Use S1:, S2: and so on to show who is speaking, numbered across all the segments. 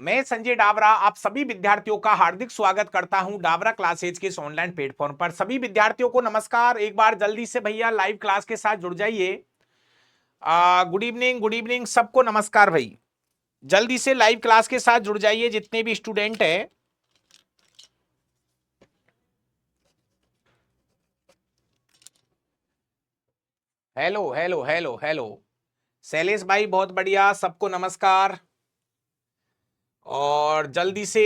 S1: मैं संजय डावरा आप सभी विद्यार्थियों का हार्दिक स्वागत करता हूं डावरा क्लासेज के इस ऑनलाइन प्लेटफॉर्म पर। सभी विद्यार्थियों को नमस्कार। एक बार जल्दी से भैया लाइव क्लास के साथ जुड़ जाइए। गुड इवनिंग सबको नमस्कार भाई। जल्दी से लाइव क्लास के साथ जुड़ जाइए जितने भी स्टूडेंट हैं। Hello hello hello hello. Shailesh भाई बहुत बढ़िया, सबको नमस्कार। और जल्दी से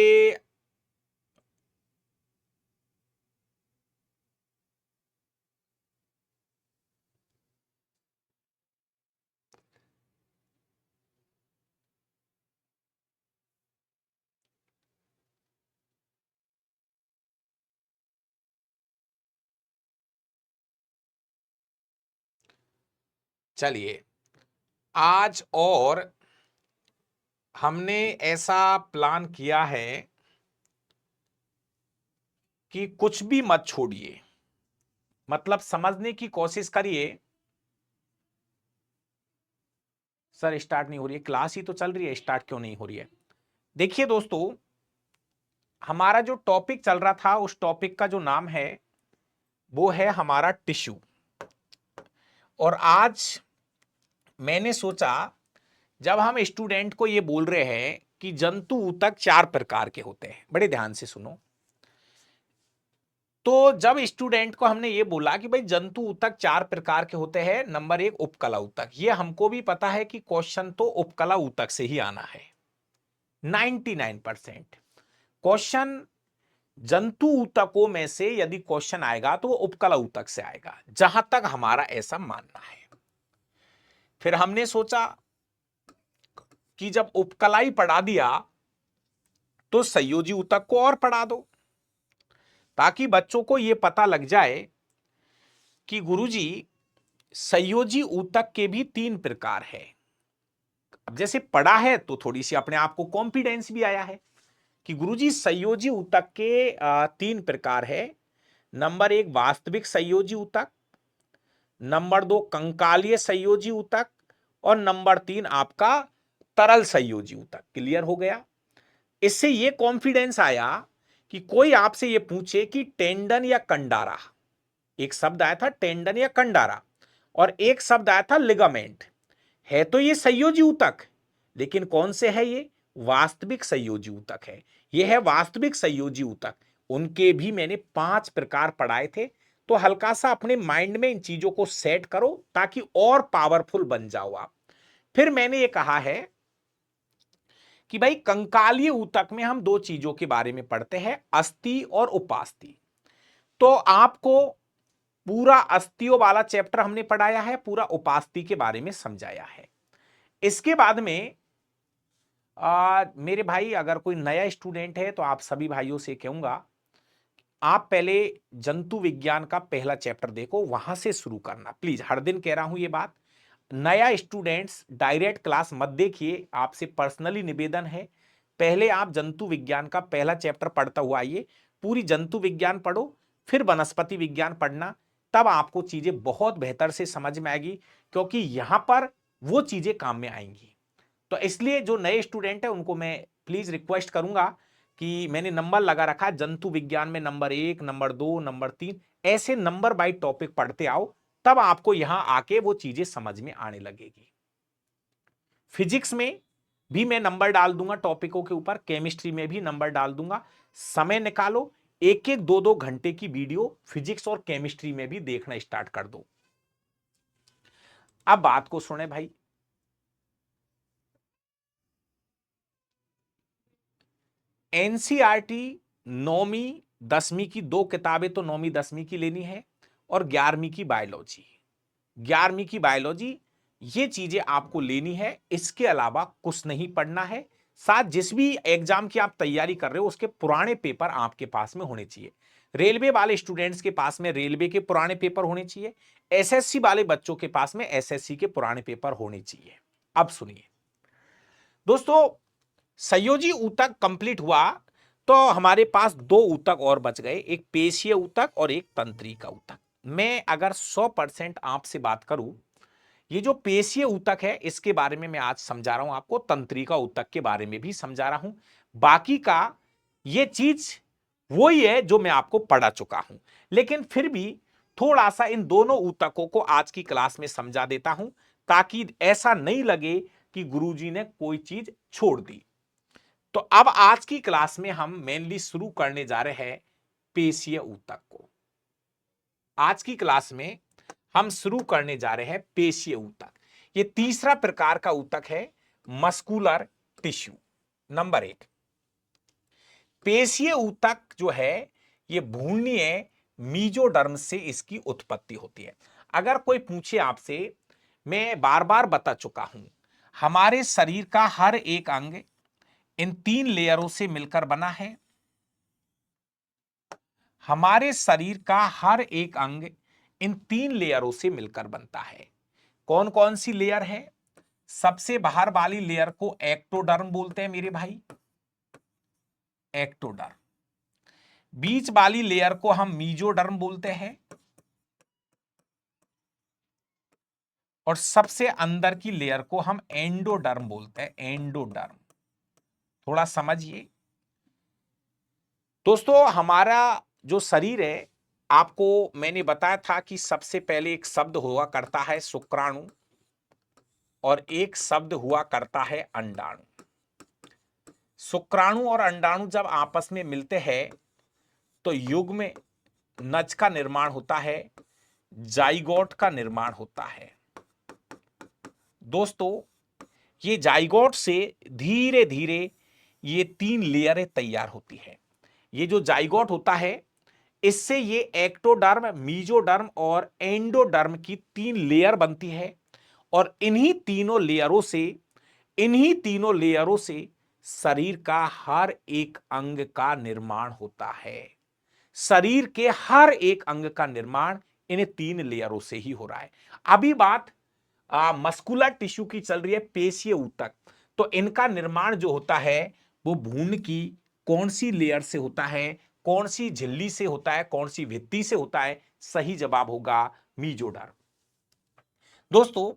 S1: चलिए। आज और हमने ऐसा प्लान किया है कि कुछ भी मत छोड़िए, मतलब समझने की कोशिश करिए। सर स्टार्ट नहीं हो रही है, क्लास ही तो चल रही है, स्टार्ट क्यों नहीं हो रही है? देखिए दोस्तों, हमारा जो टॉपिक चल रहा था उस टॉपिक का जो नाम है वो है हमारा टिश्यू। और आज मैंने सोचा, जब हम स्टूडेंट को ये बोल रहे हैं कि जंतु ऊतक 4 प्रकार के होते हैं, बड़े ध्यान से सुनो। तो जब स्टूडेंट को हमने ये बोला कि भाई जंतु ऊतक 4 प्रकार के होते हैं, नंबर 1 उपकला ऊतक, ये हमको भी पता है कि क्वेश्चन तो उपकला ऊतक से ही आना है। 99% क्वेश्चन जंतु ऊतकों में से यदि क्वेश्चन आएगा तो वो उपकला ऊतक से आएगा, जहां तक हमारा ऐसा मानना है। फिर हमने सोचा कि जब उपकलाई पढ़ा दिया तो संयोजी ऊतक को और पढ़ा दो, ताकि बच्चों को यह पता लग जाए कि गुरुजी संयोजी ऊतक के भी 3 प्रकार है। अब जैसे पढ़ा है तो थोड़ी सी अपने आप को कॉन्फिडेंस भी आया है कि गुरुजी संयोजी ऊतक के 3 प्रकार है। नंबर 1 वास्तविक संयोजी ऊतक, नंबर 2 कंकालीय संयोजी ऊतक, और नंबर 3 आपका तरल संयोजी ऊतक। क्लियर हो गया? इससे यह कॉन्फिडेंस आया कि कोई आपसे यह पूछे कि टेंडन या कंडारा, एक शब्द आया था टेंडन या कंडारा और एक शब्द आया था लिगामेंट, है तो ये संयोजी ऊतक, लेकिन कौन से है ये? वास्तविक संयोजी ऊतक है। ये है वास्तविक संयोजी ऊतक। उनके भी मैंने 5 प्रकार पढ़ाए थे। तो हल्का सा अपने माइंड में इन चीजों को सेट करो ताकि और पावरफुल बन जाओ आप। फिर मैंने ये कहा है कि भाई कंकालीय ऊतक में हम 2 चीजों के बारे में पढ़ते हैं, अस्थि और उपास्थि। तो आपको पूरा अस्थियों वाला चैप्टर हमने पढ़ाया है, पूरा उपास्थि के बारे में समझाया है। इसके बाद में मेरे भाई अगर कोई नया स्टूडेंट है तो आप सभी भाइयों से कहूंगा, आप पहले जंतु विज्ञान का पहला चैप्टर देखो, वहां से शुरू करना प्लीज। हर दिन कह रहा हूं ये बात। नया स्टूडेंट्स डायरेक्ट क्लास मत देखिए, आपसे पर्सनली निवेदन है, पहले आप जंतु विज्ञान का पहला चैप्टर पढ़ता हुआ आइए। पूरी जंतु विज्ञान पढ़ो, फिर वनस्पति विज्ञान पढ़ना, तब आपको चीजें बहुत बेहतर से समझ में आएगी, क्योंकि यहां पर वो चीजें काम में आएंगी। तो इसलिए जो नए स्टूडेंट है उनको मैं प्लीज रिक्वेस्ट करूंगा कि मैंने नंबर लगा रखा है जंतु विज्ञान में, नंबर 1, नंबर 2, नंबर 3, ऐसे नंबर बाय टॉपिक पढ़ते आओ, तब आपको यहां आके वो चीजें समझ में आने लगेगी। फिजिक्स में भी मैं नंबर डाल दूंगा टॉपिकों के ऊपर, केमिस्ट्री में भी नंबर डाल दूंगा। समय निकालो, एक एक 2-2 घंटे की वीडियो फिजिक्स और केमिस्ट्री में भी देखना स्टार्ट कर दो। अब बात को सुने भाई। एनसीईआरटी 9वीं 10वीं की 2 किताबें तो 9वीं 10वीं की लेनी है, और 11वीं की बायोलॉजी, 11वीं की बायोलॉजी, ये चीजें आपको लेनी है। इसके अलावा कुछ नहीं पढ़ना है। साथ जिस भी एग्जाम की आप तैयारी कर रहे हो उसके पुराने पेपर आपके पास में होने चाहिए। रेलवे वाले स्टूडेंट्स के पास में रेलवे के पुराने पेपर होने चाहिए, एसएससी वाले बच्चों के पास में एसएससी के पुराने पेपर होने चाहिए। अब सुनिए दोस्तों, संयोजी ऊतक कंप्लीट हुआ तो हमारे पास 2 ऊतक और बच गए, एक पेशीय ऊतक और एक तंत्रिका ऊतक। मैं अगर 100% आपसे बात करूं, ये जो पेशीय ऊतक है इसके बारे में मैं आज समझा रहा हूं आपको, तंत्रिका ऊतक के बारे में भी समझा रहा हूं। बाकी का ये चीज वही है जो मैं आपको पढ़ा चुका हूं, लेकिन फिर भी थोड़ा सा इन दोनों ऊतकों को आज की क्लास में समझा देता हूं, ताकि ऐसा नहीं लगे कि गुरुजी ने कोई चीज छोड़ दी। तो अब आज की क्लास में हम मेनली शुरू करने जा रहे हैं पेशीय ऊतक को। आज की क्लास में हम शुरू करने जा रहे हैं पेशीय ऊतक। ये तीसरा प्रकार का ऊतक है मस्कुलर टिश्यू। नंबर 1, पेशीय ऊतक जो है ये भ्रूणीय मीजोडर्म से इसकी उत्पत्ति होती है। अगर कोई पूछे आपसे, मैं बार बार बता चुका हूं, हमारे शरीर का हर एक अंग इन 3 लेयरों से मिलकर बना है। हमारे शरीर का हर एक अंग इन 3 लेयरों से मिलकर बनता है। कौन कौन सी लेयर है? सबसे बाहर वाली लेयर को एक्टोडर्म बोलते हैं मेरे भाई, एक्टोडर्म। बीच वाली लेयर को हम मीजोडर्म बोलते हैं, और सबसे अंदर की लेयर को हम एंडोडर्म बोलते हैं, एंडोडर्म। थोड़ा समझिए दोस्तों, हमारा जो शरीर है, आपको मैंने बताया था कि सबसे पहले एक शब्द हुआ करता है शुक्राणु, और एक शब्द हुआ करता है अंडाणु। शुक्राणु और अंडाणु जब आपस में मिलते हैं तो युग्म नज का निर्माण होता है, जाइगोट का निर्माण होता है। दोस्तों, ये जाइगोट से धीरे धीरे ये 3 लेयरें तैयार होती है। ये जो जाइगोट होता है, इससे ये एक्टोडर्म, मीजोडर्म और एंडोडर्म की 3 लेयर बनती है, और इन्हीं तीनों लेयरों से शरीर का हर एक अंग का निर्माण होता है। शरीर के हर एक अंग का निर्माण इन 3 लेयरों से ही हो रहा है। अभी बात मस्कुलर टिश्यू की चल रही है, पेशीय ऊतक। तो इनका निर्माण जो होता है वो भ्रूण की कौन सी लेयर से होता है, कौन सी झिल्ली से होता है, कौन सी भित्ति से होता है? सही जवाब होगा मीजोडर्म। दोस्तों,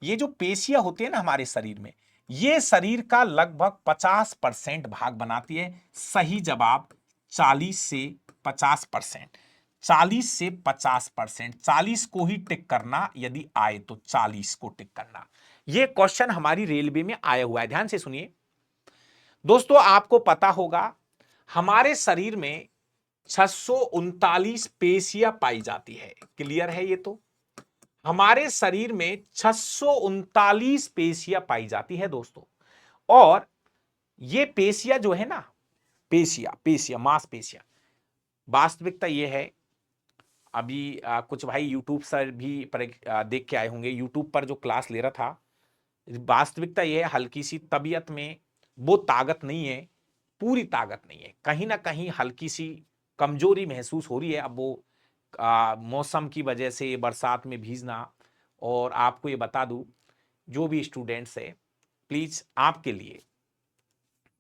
S1: ये जो पेशियां होती है ना हमारे शरीर में, ये शरीर का लगभग 50% भाग बनाती है। सही जवाब 40 से 50%। 40 से 50%, 40 को ही टिक करना, यदि आए तो 40 को टिक करना। यह क्वेश्चन हमारी रेलवे में आया हुआ है, ध्यान से सुनिए दोस्तों। आपको पता होगा हमारे शरीर में 639 पेशियां पाई जाती है। क्लियर है? ये तो हमारे शरीर में 639 पेशियां पाई जाती है दोस्तों। और ये पेशियां जो है ना, पेशियां मांसपेशियां, वास्तविकता ये है, अभी कुछ भाई यूट्यूब से भी देख के आए होंगे, यूट्यूब पर जो क्लास ले रहा था, वास्तविकता ये है हल्की सी तबीयत में वो ताकत नहीं है, पूरी ताकत नहीं है, कहीं ना कहीं हल्की सी कमजोरी महसूस हो रही है। अब वो मौसम की वजह से, बरसात में भीगना। और आपको ये बता दूं, जो भी स्टूडेंट्स है, प्लीज आपके लिए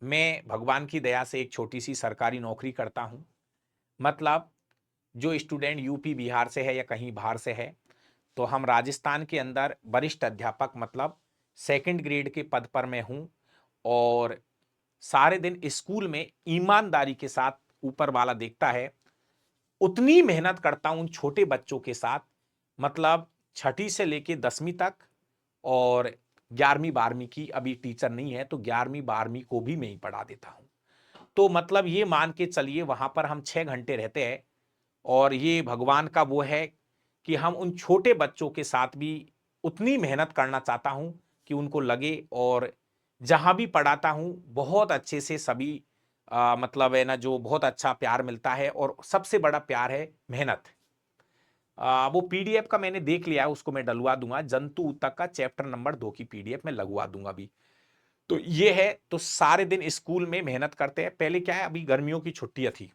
S1: मैं भगवान की दया से एक छोटी सी सरकारी नौकरी करता हूं। मतलब जो स्टूडेंट यूपी बिहार से है या कहीं बाहर से है, तो हम राजस्थान के अंदर वरिष्ठ अध्यापक, मतलब 2nd ग्रेड के पद पर मैं हूं। और सारे दिन स्कूल में ईमानदारी के साथ, ऊपर वाला देखता है, उतनी मेहनत करता हूं छोटे बच्चों के साथ। मतलब 6ठी से लेके 10वीं तक, और 11वीं 12वीं की अभी टीचर नहीं है, तो 11वीं 12वीं को भी मैं ही पढ़ा देता हूं। तो मतलब ये मान के चलिए वहां पर हम 6 घंटे रहते हैं। और ये भगवान का वो है कि हम उन छोटे बच्चों के साथ भी उतनी मेहनत करना चाहता हूं कि उनको लगे, और जहां भी पढ़ाता हूं बहुत अच्छे से सभी मतलब है ना, जो बहुत अच्छा प्यार मिलता है। और सबसे बड़ा प्यार है मेहनत। वो पीडीएफ का मैंने देख लिया है, उसको मैं डलवा दूंगा, जंतु ऊतक का चैप्टर नंबर 2 की पीडीएफ में लगवा दूंगा अभी। तो ये है, तो सारे दिन स्कूल में मेहनत करते हैं। पहले क्या है, अभी गर्मियों की छुट्टियां थी,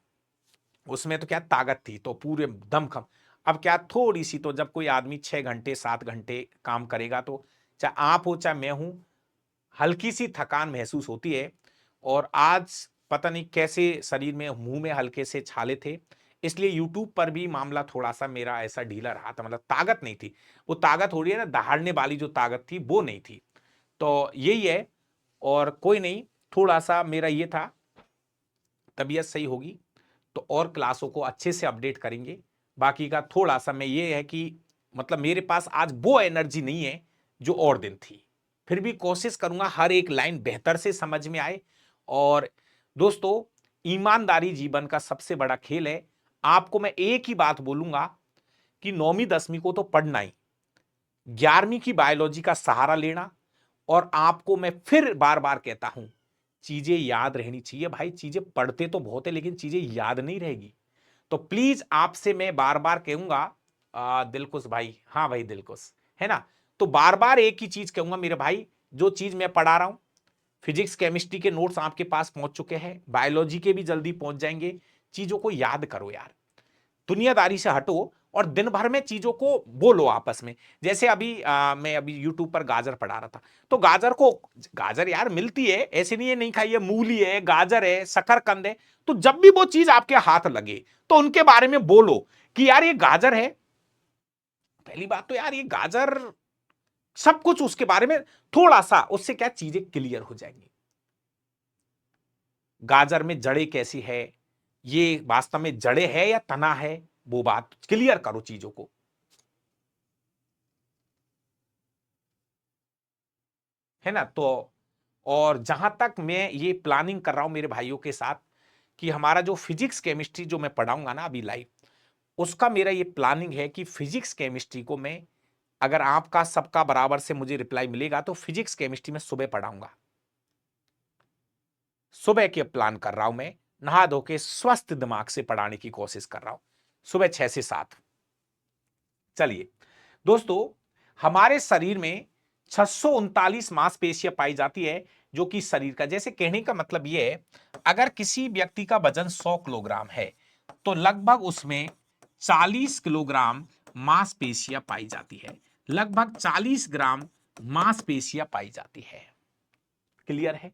S1: उसमें तो क्या ताकत थी, तो पूरे दमखम। अब क्या थोड़ी सी, तो जब कोई आदमी 6 घंटे 7 घंटे काम करेगा, तो चाहे आप हो चाहे मैं हूं, हल्की सी थकान महसूस होती है। और आज पता नहीं कैसे शरीर में, मुंह में हल्के से छाले थे, इसलिए यूट्यूब पर भी मामला थोड़ा सा मेरा ऐसा ढीला रहा था, मतलब ताकत नहीं थी। वो ताकत हो रही है ना, दहाड़ने वाली जो ताकत थी वो नहीं थी। तो यही है, और कोई नहीं, थोड़ा सा मेरा ये था, तबीयत सही होगी तो और क्लासों को अच्छे से अपडेट करेंगे। बाकी का थोड़ा सा मैं ये है कि मतलब मेरे पास आज वो एनर्जी नहीं है जो और दिन थी। फिर भी कोशिश करूंगा हर एक लाइन बेहतर से समझ में आए। और दोस्तों, ईमानदारी जीवन का सबसे बड़ा खेल है। आपको मैं एक ही बात बोलूंगा कि 9वीं 10वीं को तो पढ़ना ही, 11वीं की बायोलॉजी का सहारा लेना। और आपको मैं फिर बार बार कहता हूं, चीजें याद रहनी चाहिए भाई। चीजें पढ़ते तो बहुत है लेकिन चीजें याद नहीं रहेगी। तो प्लीज आपसे मैं बार बार कहूंगा, दिलकुश भाई, हाँ भाई दिलकुश, है ना, तो बार बार एक ही चीज कहूंगा मेरे भाई, जो चीज मैं पढ़ा रहा हूं, फिजिक्स केमिस्ट्री के नोट्स आपके पास पहुंच चुके हैं, बायोलॉजी के भी जल्दी पहुंच जाएंगे। चीजों को याद करो यार, दुनियादारी से हटो और दिन भर में चीजों को बोलो आपस में। जैसे अभी मैं अभी यूट्यूब पर गाजर पढ़ा रहा था, तो गाजर को, गाजर यार मिलती है, ऐसे नहीं है नहीं खाइए, मूली है, गाजर है, शकरकंद है। तो जब भी वो चीज आपके हाथ लगे तो उनके बारे में बोलो कि यार ये गाजर है। पहली बात तो यार ये गाजर, सब कुछ उसके बारे में थोड़ा सा, उससे क्या चीजें क्लियर हो जाएंगी। गाजर में जड़ें कैसी है, ये वास्तव में जड़ें है या तना है, वो बात क्लियर करो चीजों को। है ना। तो और जहां तक मैं ये प्लानिंग कर रहा हूं मेरे भाइयों के साथ कि हमारा जो फिजिक्स केमिस्ट्री जो मैं पढ़ाऊंगा ना अभी लाइव, उसका मेरा ये प्लानिंग है कि फिजिक्स केमिस्ट्री को मैं, अगर आपका सबका बराबर से मुझे रिप्लाई मिलेगा तो फिजिक्स केमिस्ट्री में सुबह पढ़ाऊंगा। सुबह के प्लान कर रहा हूं मैं, नहा धो के स्वस्थ दिमाग से पढ़ाने की कोशिश कर रहा हूं, सुबह 6 से 7। चलिए दोस्तों, हमारे शरीर में 639 मांसपेशियां पाई जाती है, जो कि शरीर का, जैसे कहने का मतलब यह है, अगर किसी व्यक्ति का वजन 100 किलोग्राम है तो लगभग उसमें 40 किलोग्राम मांसपेशियां पाई जाती है, लगभग 40 ग्राम मांसपेशियां पाई जाती है। क्लियर है।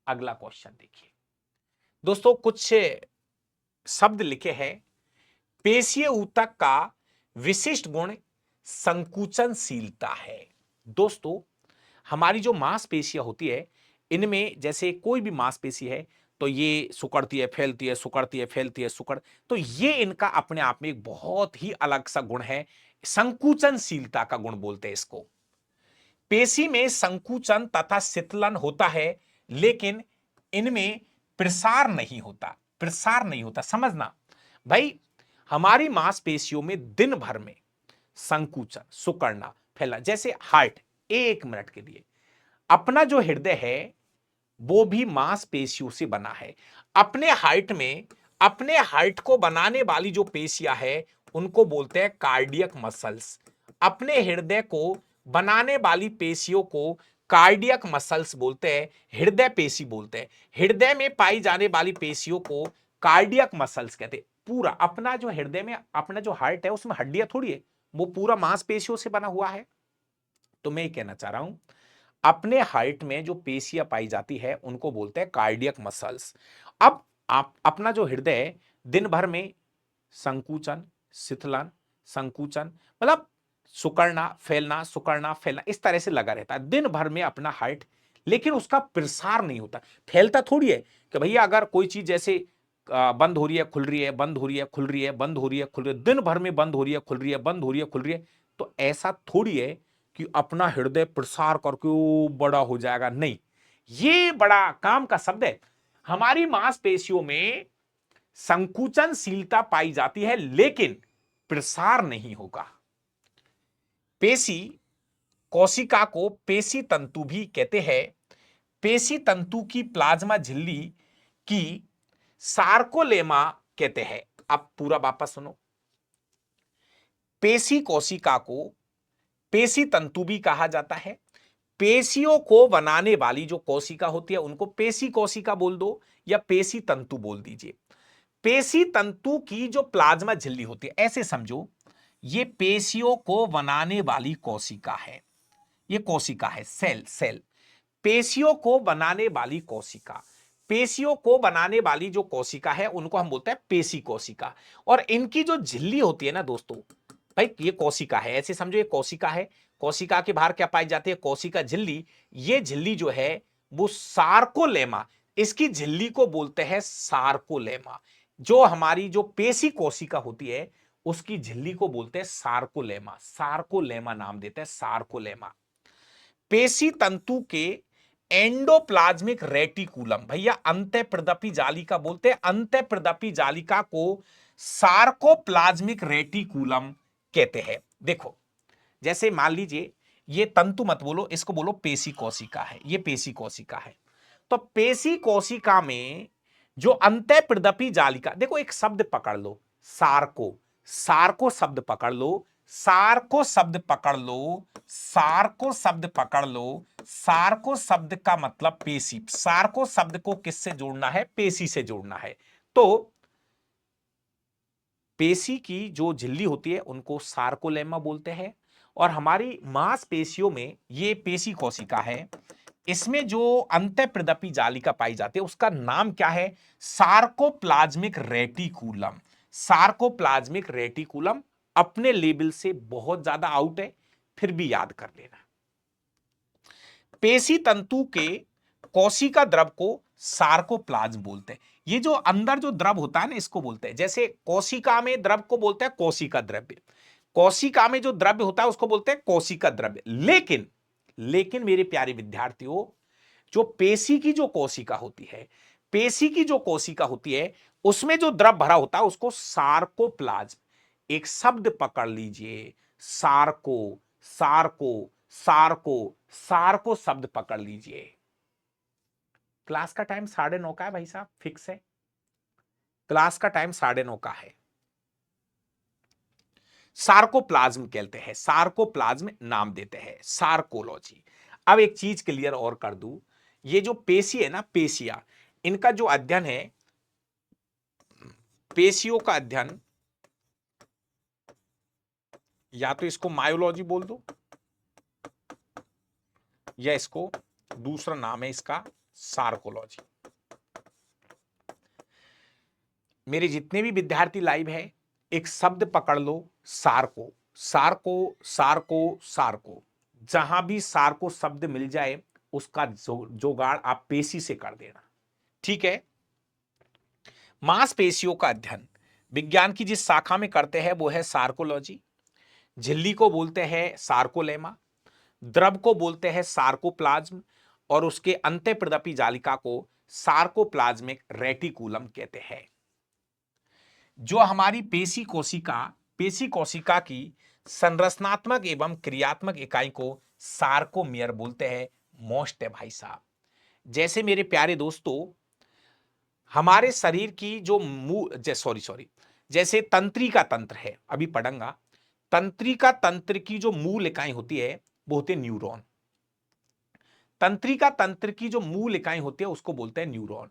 S1: अगला क्वेश्चन देखिए दोस्तों, कुछ शब्द लिखे हैं। पेशीय ऊतक का विशिष्ट गुण संकुचनशीलता है। दोस्तों, हमारी जो मांसपेशियां होती है, इनमें जैसे कोई भी मांसपेशी है तो ये सिकुड़ती है, फैलती है, सिकुड़ती है, फैलती है, सिकुड़, तो ये इनका अपने आप में एक बहुत ही अलग सा गुण है। संकुचनशीलता का गुण बोलते हैं इसको। पेशी में संकुचन तथा शीतलन होता है, लेकिन इनमें प्रसार नहीं होता। प्रसार नहीं होता, समझना भाई। हमारी मांसपेशियों में दिन भर में संकुचन, सिकुड़ना, फैलना, जैसे हार्ट, 1 मिनट के लिए, अपना जो हृदय है वो भी मांसपेशियों से बना है। अपने हार्ट में, अपने हार्ट को बनाने वाली जो पेशियां है उनको बोलते हैं कार्डियक मसल्स। अपने हृदय को बनाने वाली पेशियों को कार्डियक मसल्स बोलते हैं, हृदय पेशी बोलते हैं। हृदय में पाई जाने वाली पेशियों को कार्डियक मसल्स कहते हैं। पूरा अपना जो हृदय में, अपना जो हार्ट है उसमें हड्डियां थोड़ी है, वो पूरा मांसपेशियों से बना हुआ है। तो मैं ये कहना चाह रहा हूं, अपने हार्ट में जो पेशियां पाई जाती है उनको बोलते हैं कार्डियक मसल्स। अब आप अपना जो हृदय है, दिन भर में संकुचन, शिथिलन, संकुचन, मतलब सिकुड़ना, फैलना, सिकुड़ना, फैलना, इस तरह से लगा रहता है दिन भर में अपना हार्ट। लेकिन उसका प्रसार नहीं होता, फैलता थोड़ी है कि भैया अगर कोई चीज जैसे बंद हो रही है, खुल रही है, बंद हो रही है, खुल रही है, बंद हो रही है, खुल रही है, दिन भर में बंद हो रही है, खुल रही है, बंद हो रही है, खुल रही है, तो ऐसा थोड़ी है कि अपना हृदय प्रसार करके वो बड़ा हो जाएगा। नहीं, ये बड़ा काम का शब्द है। हमारी मांसपेशियों में संकुचनशीलता पाई जाती है लेकिन प्रसार नहीं होगा। पेशी कोशिका को पेशी तंतु भी कहते हैं। पेशी तंतु की प्लाज्मा झिल्ली की सार्कोलेमा कहते हैं। अब पूरा वापस सुनो। पेशी कोशिका को पेशी तंतु भी कहा जाता है। पेशियों को बनाने वाली जो कोशिका होती है उनको पेशी कोशिका बोल दो या पेशी तंतु बोल दीजिए। पेशी तंतु की जो प्लाज्मा झिल्ली होती है, ऐसे समझो ये पेशियों को बनाने वाली कोशिका है। ये कोशिका है, सेल, सेल, पेशियों को बनाने वाली कोशिका। पेशियों को बनाने वाली जो कोशिका है उनको हम बोलते हैं पेशी कोशिका। और इनकी जो झिल्ली होती है ना दोस्तों, भाई ये कोशिका है, ऐसे समझो ये कोशिका है, कोशिका के बाहर क्या पाई जाती है, कोशिका झिल्ली। ये झिल्ली जो है वो सार्कोलेमा, इसकी झिल्ली को बोलते हैं सार्कोलेमा। जो हमारी जो पेशी कोशिका होती है उसकी झिल्ली को बोलते हैं सार्कोलेमा, सार्कोलेमा नाम देते हैं, सार्कोलेमा। पेशी तंतु के एंडोप्लाज्मिक रेटिकुलम, भैया अंतःप्रदपी जालिका बोलते हैं, अंतःप्रदपी जालिका को सार्कोप्लाज्मिक रेटिकुलम कहते हैं। देखो जैसे मान लीजिए ये तंतु मत बोलो, इसको बोलो पेशी कोशिका है, ये पेशी कोशिका है। तो पेशी कोशिका में जो अंतःप्रदपी जालिका, देखो एक शब्द पकड़ लो, सार्को, सार्को शब्द पकड़ लो, सार्को शब्द पकड़ लो, सार्को शब्द पकड़ लो। सार्को शब्द का मतलब पेशी, सार्को शब्द को किससे जोड़ना है, पेशी से जोड़ना है। तो पेशी की जो झिल्ली होती है उनको सार्कोलेमा बोलते हैं। और हमारी मांसपेशियों में ये पेशी कोशिका है, इसमें जो अंतःप्रदपी जालिका पाई जाती है उसका नाम क्या है, सार्कोप्लाज्मिक रेटिकुलम। सार्कोप्लाज्मिक रेटिकुलम अपने लेवल से बहुत ज्यादा आउट है, फिर भी याद कर लेना। पेशी तंतु के कोशिका द्रव को सार्कोप्लाज्म बोलते हैं। ये जो अंदर जो द्रव होता है ना इसको बोलते हैं, जैसे कोशिका में द्रव को बोलते हैं कोशिका द्रव्य, कोशिका में जो द्रव्य होता है उसको बोलते हैं कोशिका द्रव्य। लेकिन लेकिन मेरे प्यारे विद्यार्थियों, जो पेशी की जो कोशिका होती है, पेशी की जो कोशिका होती है उसमें जो द्रव भरा होता है उसको सार्कोप्लाज्म। एक शब्द पकड़ लीजिए, सार्को, सार्को, सार्को, सार्को शब्द पकड़ लीजिए। क्लास का टाइम 9:30 का है भाई साहब, फिक्स है, क्लास का टाइम 9:30 का है। सार्कोप्लाज्म कहते हैं, सार्कोप्लाज्म नाम देते हैं, सार्कोलॉजी। अब एक चीज क्लियर और कर दूं, ये जो पेशी है ना, पेशिया, इनका जो अध्ययन है, पेशियों का अध्ययन, या तो इसको मायोलॉजी बोल दो या इसको दूसरा नाम है इसका सार्कोलॉजी। मेरे जितने भी विद्यार्थी लाइव है, एक शब्द पकड़ लो, सार्को, सार्को, सार्को, सार्को। जहां भी सार्को शब्द मिल जाए उसका जोगाड़ आप पेशी से कर देना, ठीक है। मांसपेशियों का अध्ययन विज्ञान की जिस शाखा में करते हैं वो है सार्कोलॉजी। झिल्ली को बोलते हैं सार्कोलेमा, द्रव को बोलते हैं सार्कोप्लाज्म, और उसके अंतःप्रदपी जालिका को सार्कोप्लाज्मिक रेटिकुलम कहते हैं। जो हमारी पेशी कोशिका की संरचनात्मक एवं क्रियात्मक इकाई को सार्कोमियर बोलते हैं। मोस्ट है भाई साहब। जैसे मेरे प्यारे दोस्तों, हमारे शरीर की जो सॉरी जैसे तंत्रिका तंत्र है, अभी पढ़ूंगा, तंत्रिका तंत्र की जो मूल इकाई होती है वो होती है न्यूरॉन। तंत्रिका तंत्र की जो मूल इकाई होती है उसको बोलते हैं न्यूरॉन।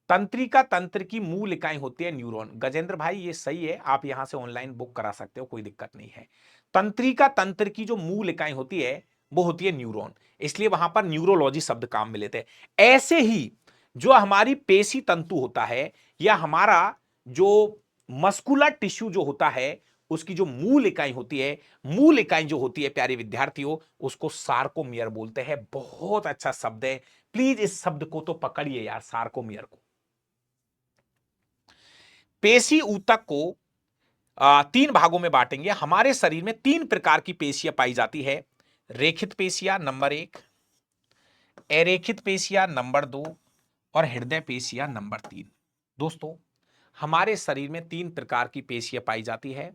S1: तंत्रिका तंत्र की मूल इकाई होती है न्यूरॉन। गजेंद्र भाई ये सही है, आप यहां से ऑनलाइन बुक करा सकते हो, कोई दिक्कत नहीं है। तंत्रिका तंत्र की जो मूल इकाई होती है वो होती है न्यूरॉन, इसलिए वहां पर न्यूरोलॉजी शब्द काम में लेते हैं। ऐसे ही जो हमारी पेशी तंतु होता है या हमारा जो मस्कुलर टिश्यू जो होता है उसकी जो मूल इकाई होती है, मूल इकाई जो होती है प्यारे विद्यार्थियों, उसको सार्कोमियर बोलते हैं। बहुत अच्छा शब्द है, प्लीज इस शब्द को तो पकड़िए यार, सार्कोमियर को। पेशी ऊतक को 3 भागों में बांटेंगे। हमारे शरीर में 3 प्रकार की पेशियां पाई जाती है, रेखित पेशियां नंबर 1, अरेखित पेशियां नंबर 2 और हृदय पेशियां नंबर 3। दोस्तों हमारे शरीर में 3 प्रकार की पेशियां पाई जाती है,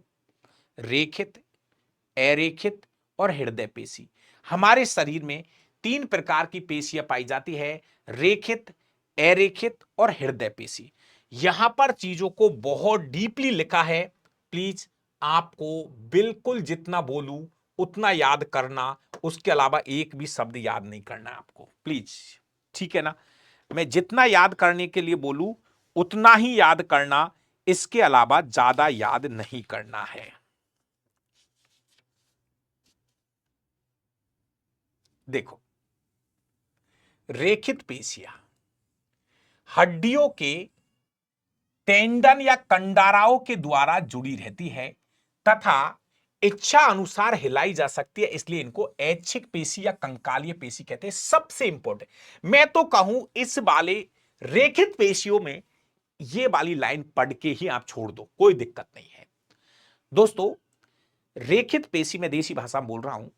S1: रेखित, अरेखित और हृदय पेशी। हमारे शरीर में 3 प्रकार की पेशियां पाई जाती है, रेखित, अरेखित और हृदय पेशी। यहां पर चीजों को बहुत डीपली लिखा है, प्लीज आपको बिल्कुल जितना बोलूं उतना याद करना, उसके अलावा एक भी शब्द याद नहीं करना है आपको, प्लीज, ठीक है ना। मैं जितना याद करने के लिए बोलूं उतना ही याद करना, इसके अलावा ज्यादा याद नहीं करना है। देखो रेखित पेशियां, हड्डियों के टेंडन या कंडाराओं के द्वारा जुड़ी रहती है तथा इच्छा अनुसार हिलाई जा सकती है, इसलिए इनको ऐच्छिक पेशी या कंकालीय पेशी कहते हैं। सबसे इंपॉर्टेंट मैं तो कहूं इस वाले रेखित पेशियों में ये वाली लाइन पढ़ के ही आप छोड़ दो, कोई दिक्कत नहीं है। दोस्तों रेखित पेशी में देसी भाषा में बोल रहा हूं,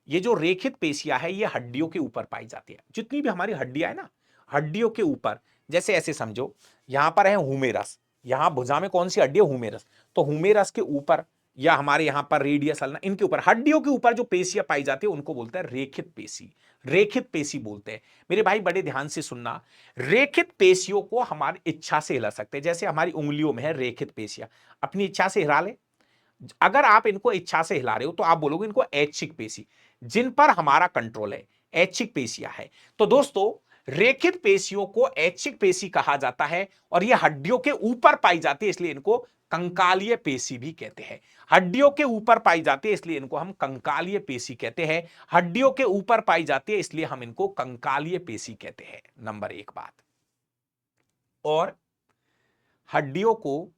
S1: ये जो रेखित पेशियां है ये हड्डियों के ऊपर पाई जाती है। जितनी भी हमारी हड्डियां है ना, हड्डियों के ऊपर, जैसे ऐसे समझो यहां पर है हुमेरस, यहां भुजा में कौन सी हड्डी है, हुमेरस, तो हुमेरस के ऊपर या हमारे यहां पर रेडियस अल्ना, इनके ऊपर हड्डियों के ऊपर जो पेशियां पाई जाती है उनको बोलते हैं रेखित पेशी। रेखित पेशी बोलते हैं। मेरे भाई बड़े ध्यान से सुनना, रेखित पेशियों को हमारी इच्छा से हिला सकते हैं। जैसे हमारी उंगलियों में है रेखित पेशियां, अपनी इच्छा से हिला ले। अगर आप इनको इच्छा से हिला रहे हो तो आप बोलोगे इनको ऐच्छिक पेशी, जिन पर हमारा कंट्रोल है, ऐच्छिक पेशियां है। तो दोस्तों रेखित पेशियों को ऐच्छिक पेशी कहा जाता है और यह हड्डियों के ऊपर पाई जाती है, इसलिए इनको कंकालीय पेशी भी कहते हैं। हड्डियों के ऊपर पाई जाती है इसलिए इनको हम कंकालीय पेशी कहते हैं। हड्डियों के ऊपर पाई जाती है इसलिए हम इनको कंकालीय पेशी कहते हैं। नंबर एक बात। और हड्डियों को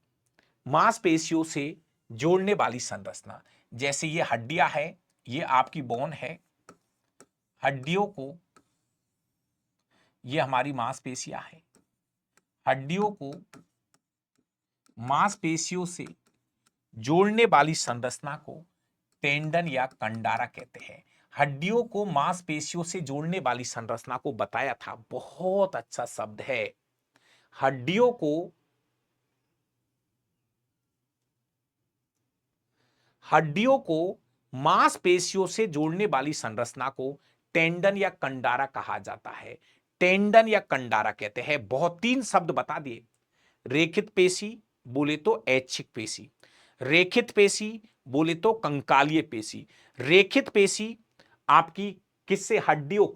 S1: मांसपेशियों से जोड़ने वाली संरचना, जैसे ये हड्डियां है, ये आपकी बोन है, हड्डियों को, ये हमारी मांसपेशियां हैं, हड्डियों को मांसपेशियों से जोड़ने वाली संरचना को टेंडन या कंडारा कहते हैं। हड्डियों को मांसपेशियों से जोड़ने वाली संरचना को बताया था, बहुत अच्छा शब्द है। हड्डियों को मांसपेशियों से जोड़ने वाली संरचना को टेंडन या कंडारा कहा जाता है। टेंडन या कंडारा कहते हैं। बहुत तीन शब्द बता दिए। रेखित पेशी बोले तो ऐच्छिक पेशी, रेखित पेशी बोले तो कंकालीय पेशी। रेखित पेशी आपकी किससे, हड्डियों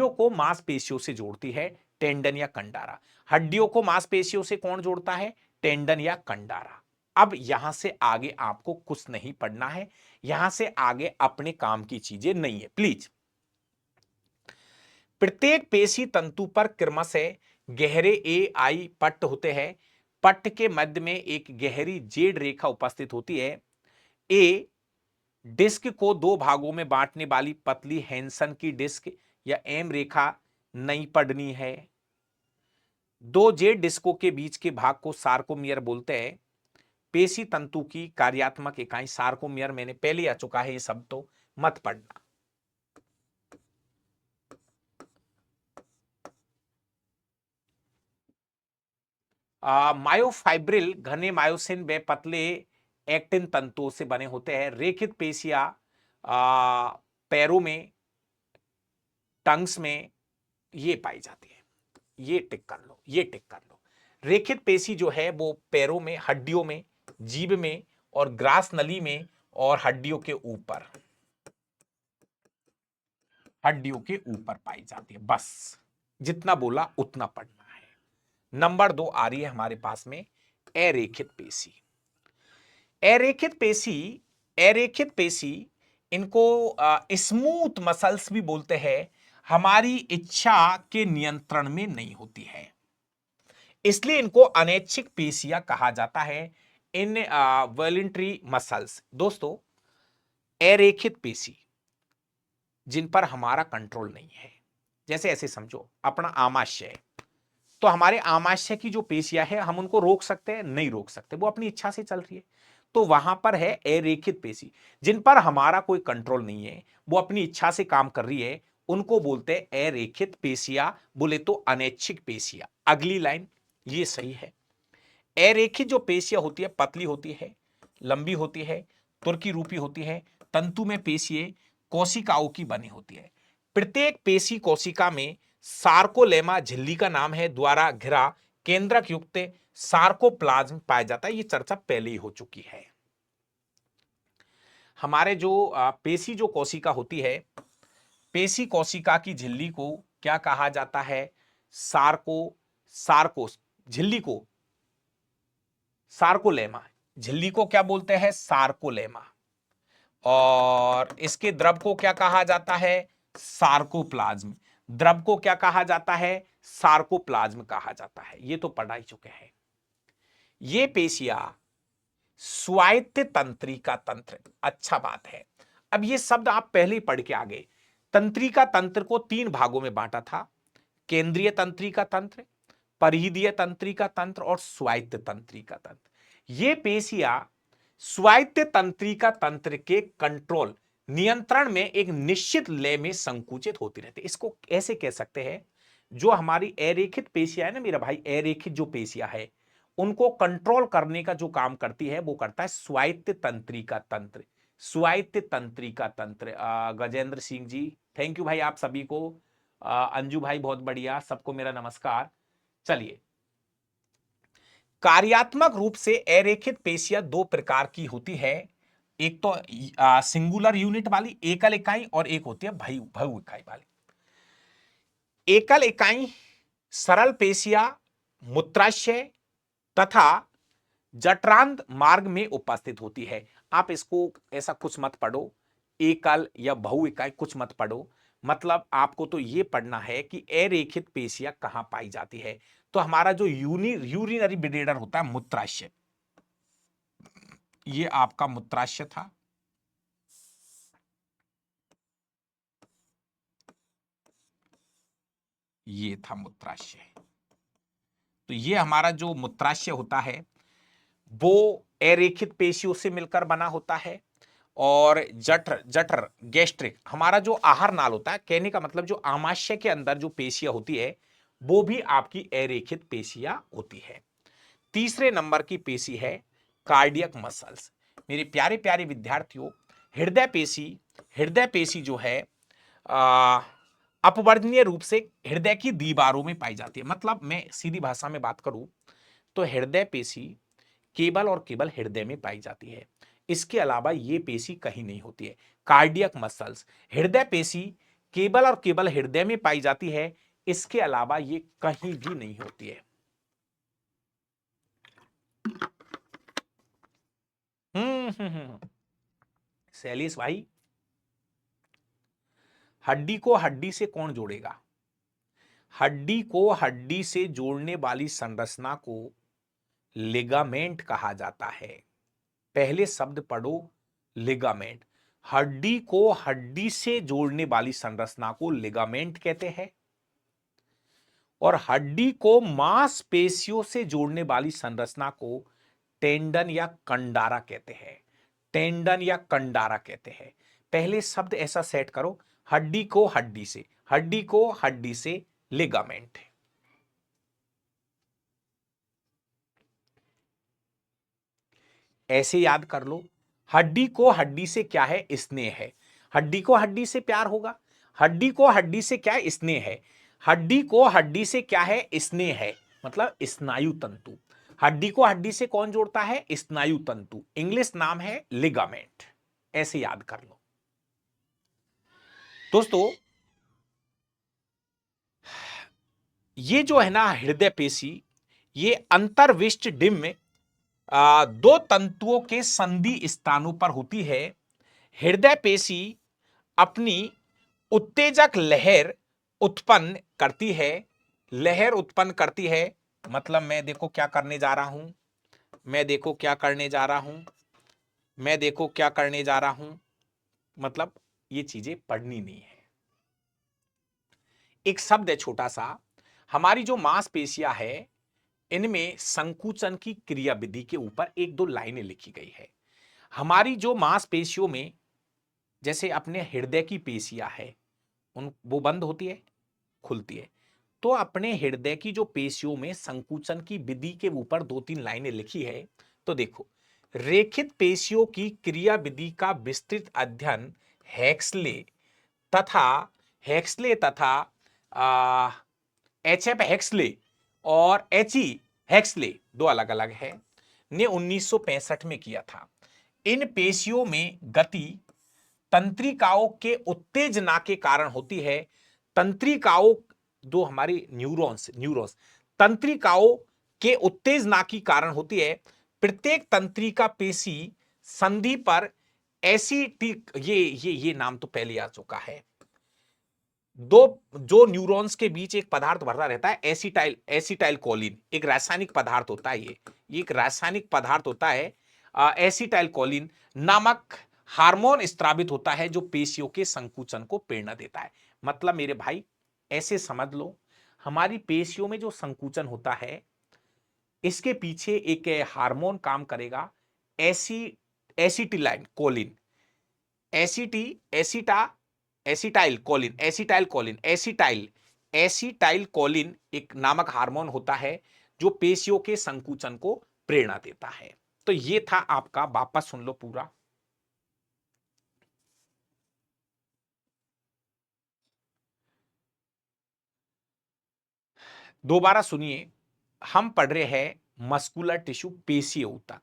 S1: को मांसपेशियों से जोड़ती है, टेंडन या कंडारा। हड्डियों को मांसपेशियों से कौन जोड़ता है, टेंडन या कंडारा। अब यहां से आगे आपको कुछ नहीं पढ़ना है, यहां से आगे अपने काम की चीजें नहीं है प्लीज। प्रत्येक पेशी तंतु पर क्रमशः गहरे ए आई पट्ट होते हैं। पट्ट के मध्य में एक गहरी जेड रेखा उपस्थित होती है। ए डिस्क को दो भागों में बांटने वाली पतली हैंसन की डिस्क या एम रेखा नहीं पढ़नी है। दो जेड डिस्कों के बीच के भाग को सार्कोमियर बोलते हैं। पेशी तंतु की कार्यात्मक इकाई सार्कोमियर, मैंने पहले आ चुका है, ये सब तो मत पढ़ना। मायोफाइब्रिल घने मायोसिन व पतले एक्टिन तंतुओं से बने होते हैं। रेखित पेशियां पैरों में, टंग्स में ये पाई जाती है। ये टिक कर लो, ये टिक कर लो। रेखित पेशी जो है वो पैरों में, हड्डियों में, जीभ में और ग्रास नली में और हड्डियों के ऊपर, हड्डियों के ऊपर पाई जाती है। बस जितना बोला उतना पढ़ना है। नंबर 2 आ रही है हमारे पास में अरेखित पेशी। अरेखित पेशी इनको स्मूथ मसल्स भी बोलते हैं। हमारी इच्छा के नियंत्रण में नहीं होती है, इसलिए इनको अनैच्छिक पेशियां कहा जाता है। इन वॉलंटरी मसल्स। दोस्तों अरेखित पेशी जिन पर हमारा कंट्रोल नहीं है, जैसे ऐसे समझो अपना आमाशय, तो हमारे आमाशय की जो पेशियां है हम उनको रोक सकते हैं, नहीं रोक सकते, वो अपनी इच्छा से चल रही है। तो वहां पर है अरेखित पेशी, जिन पर हमारा कोई कंट्रोल नहीं है, वो अपनी इच्छा से काम कर रही है, उनको बोलते हैं अरेखित पेशियां, बोले तो अनैच्छिक पेशियां। अगली लाइन ये सही है। अरेखित जो पेशियां होती है पतली होती है, लंबी होती है, तुर्की रूपी होती है। तंतु में पेशियां कोशिकाओं की बनी होती है। प्रत्येक पेशी कोशिका में सार्कोलेमा, झिल्ली का नाम है, द्वारा घिरा केंद्रक युक्त सार्कोप्लाज्म पाया जाता है। ये चर्चा पहले ही हो चुकी है। हमारे जो पेशी जो कोशिका होती है, पेशी कोशिका की झिल्ली को क्या कहा जाता है, सार्को झिल्ली को सार्कोलेमा, झिल्ली को क्या बोलते हैं, सार्कोलेमा। और इसके द्रव को क्या कहा जाता है, सार्कोप्लाज्म। द्रव को क्या कहा जाता है? सार्कोप्लाज्म कहा जाता है। ये तो पढ़ा ही चुके हैं। ये पेशियां स्वायत्त तंत्रिका तंत्र, अच्छा बात है। अब ये शब्द आप पहले ही पढ़ के आ गए। तंत्रिका तंत्र को 3 भागों में बांटा था, केंद्रीय तंत्रिका तंत्र, परिधीय तंत्रिका तंत्र और स्वायत्त तंत्रिका तंत्र। ये पेशियां स्वायत्त तंत्रिका तंत्र के कंट्रोल, नियंत्रण में एक निश्चित लय में संकुचित होती रहती है। इसको ऐसे कह सकते हैं, जो हमारी अरेखित पेशियां है ना मेरा भाई, अरेखित जो पेशियां है उनको कंट्रोल करने का जो काम करती है वो करता है स्वायत्त तंत्रिका तंत्र। स्वायत्त तंत्रिका तंत्र। गजेंद्र सिंह जी थैंक यू भाई, आप सभी को। अंजू भाई बहुत बढ़िया, सबको मेरा नमस्कार। चलिए, कार्यात्मक रूप से अरेखित पेशियां 2 प्रकार की होती है। एक तो सिंगुलर यूनिट वाली एकल इकाई, और एक होती है बहु इकाई वाली। एकल इकाई सरल पेशियां मूत्राशय तथा जठरांत मार्ग में उपस्थित होती है। आप इसको ऐसा कुछ मत पढ़ो, एकल या बहु इकाई कुछ मत पढ़ो, मतलब आपको तो यह पढ़ना है कि अरेखित पेशियां कहां पाई जाती है। तो हमारा जो यूरिनरी ब्लेडर होता है मूत्राशय, ये आपका मूत्राशय था। ये था मूत्राशय। तो ये हमारा जो मूत्राशय होता है वो अरेखित पेशियों से मिलकर बना होता है। और जठर जठर गैस्ट्रिक, हमारा जो आहार नाल होता है, कहने का मतलब जो आमाशय के अंदर जो पेशियां होती है वो भी आपकी अरेखित पेशियां होती है। तीसरे नंबर की पेशी है कार्डियक मसल्स। मेरे प्यारे प्यारे विद्यार्थियों, हृदय पेशी जो है अपवर्तनीय रूप से हृदय की दीवारों में पाई जाती है। मतलब मैं सीधी भाषा में बात करूं तो हृदय पेशी केवल और केवल हृदय में पाई जाती है, इसके अलावा ये पेशी कहीं नहीं होती है। कार्डियक मसल्स, हृदय पेशी केवल और केवल हृदय में पाई जाती है, इसके अलावा ये कहीं भी नहीं होती है। शैलेश भाई, हड्डी को हड्डी से कौन जोड़ेगा? हड्डी को हड्डी से जोड़ने वाली संरचना को लिगामेंट कहा जाता है। पहले शब्द पढ़ो, लिगामेंट। हड्डी को हड्डी से जोड़ने वाली संरचना को लिगामेंट कहते हैं, और हड्डी को मांसपेशियों से जोड़ने वाली संरचना को टेंडन या कंडारा कहते हैं। टेंडन या कंडारा कहते हैं। पहले शब्द ऐसा सेट करो, हड्डी को हड्डी से, हड्डी को हड्डी से लिगामेंट। ऐसे याद कर लो, हड्डी को हड्डी से क्या है? स्नेह है। हड्डी को हड्डी से प्यार होगा। हड्डी को हड्डी से क्या है? स्नेह है। हड्डी को हड्डी से क्या है? स्नेह है, मतलब स्नायु तंतु। हड्डी को हड्डी से कौन जोड़ता है? स्नायु तंतु। इंग्लिश नाम है लिगामेंट। ऐसे याद कर लो दोस्तों। ये जो है ना हृदय पेशी, ये अंतर्विष्ट डिम्ब में 2 तंतुओं के संधि स्थानों पर होती है। हृदय पेशी अपनी उत्तेजक लहर उत्पन्न करती है। लहर उत्पन्न करती है, मतलब मैं देखो क्या करने जा रहा हूं, मैं देखो क्या करने जा रहा हूं, मैं देखो क्या करने जा रहा हूं, मतलब ये चीजें पढ़नी नहीं है। एक शब्द है छोटा सा, हमारी जो मांसपेशियां है इनमें संकुचन की क्रियाविधि के ऊपर 1-2 लाइनें लिखी गई है। हमारी जो मांसपेशियों में, जैसे अपने हृदय की पेशियां है, उन वो बंद होती है, खुलती है। तो अपने हृदय की जो पेशियों में संकुचन की विधि के ऊपर 2-3 लाइनें लिखी है। तो देखो, रेखित पेशियों की क्रिया विधि का विस्तृत अध्ययन हेक्सले तथा एच एफ हेक्सले और एच.ई. हेक्सले, 2 अलग अलग है, ने 1965 में किया था। इन पेशियों में गति तंत्रिकाओं के उत्तेजना के कारण होती है। तंत्रिकाओं, जो हमारी न्यूरॉन्स तंत्रिकाओं के उत्तेजना की कारण होती है। प्रत्येक तंत्रिका पेशी संधि पर एसिटिक, ये नाम तो पहले आ चुका है, दो जो न्यूरॉन्स के बीच एक पदार्थ भरा रहता है, एसिटाइल कोलिन, एक रासायनिक पदार्थ होता है। ये एक रासायनिक पदार्थ होता है, एसिटाइल कोलिन नामक हार्मोन स्रावित होता है जो पेशियों के संकुचन को प्रेरणा देता है। मतलब मेरे भाई ऐसे समझ लो, हमारी पेशियों में जो संकुचन होता है इसके पीछे एक हार्मोन काम करेगा, एसिटिलाइन कोलिन, एसिटी एसिटा एसिटाइल कोलिन एक नामक हार्मोन होता है जो पेशियों के संकुचन को प्रेरणा देता है। तो ये था आपका, वापस सुन लो पूरा। दोबारा सुनिए, हम पढ़ रहे हैं मस्कुलर टिश्यू, पेशीय ऊतक।